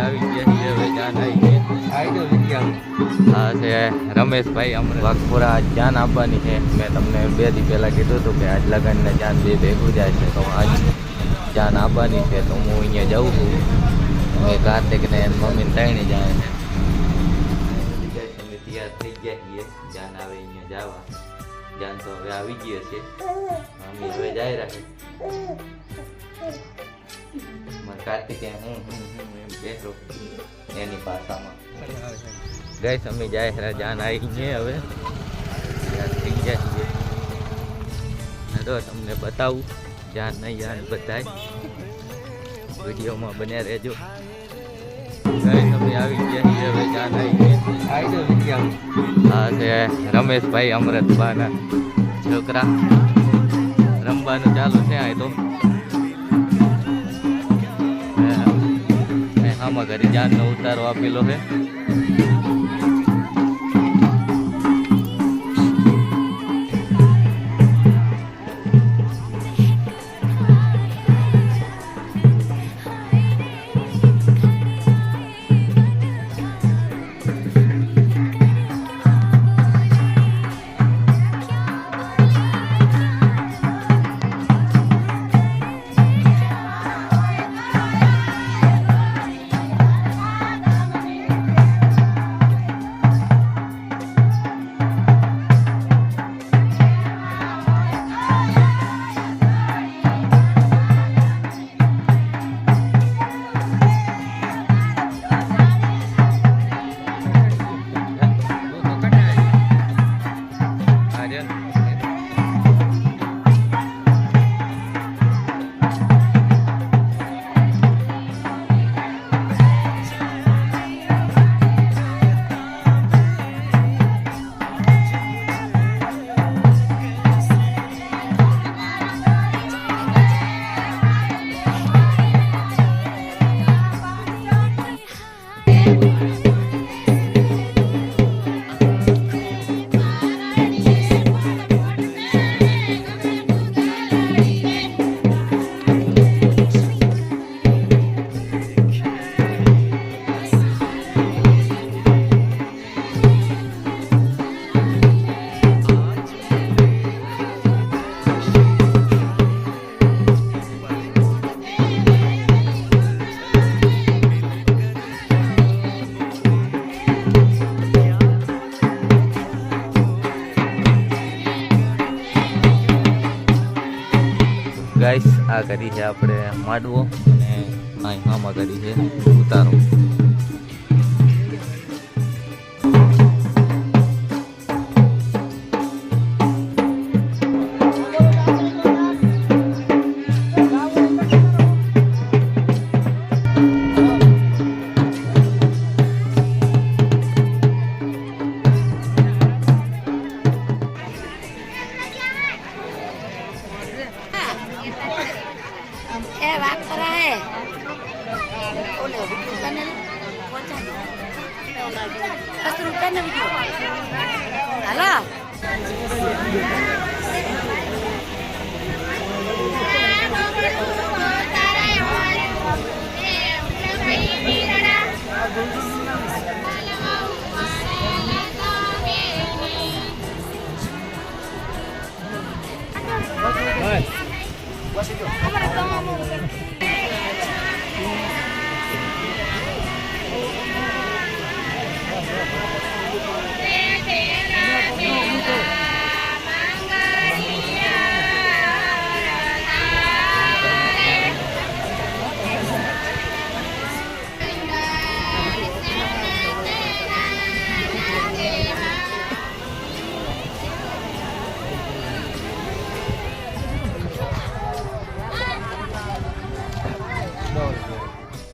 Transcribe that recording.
આવી ગયા છીએ હવે જાન આવી છે હા છે રમેશભાઈ અમને વાઘપુરા જાન આપવાની છે મેં તમને 2 દી પહેલાં કીધું હતું કે આજ લગ્નને જાન બે ભેગું જાય છે તો આજ જાન આપવાની છે તો હું અહીંયા જાઉં છું મેં કાર્તિકને મમ્મીને ત્રણે જાય છે અમે તૈયાર થઈ ગયા છીએ જાન આવે અહીંયા જવા જાન તો હવે આવી ગયો છે મમ્મી હવે જાય રાખે કાર્તિક હું એમ કહેતો એની ભાષામાં ગઈ અમે જાય જાન આવી છે હવે થઈ ગયા છીએ તો તમને બતાવું જાન નહીં જાન બધાય વિડીયોમાં બન્યા રહેજો ગઈ અમે આવી ગયા છીએ હવે જાન આવી છે હા છે રમેશભાઈ અમૃતભાઈના છોકરા રમવાનું ચાલુ છે આ તો આમાં ઘરે જાનનો ઉતારો આપેલો છે ગાઈસ આ કરી છે આપણે માંડવો અને અહીં આમાં કરી છે ઉતારો बात कर रहा है हेलो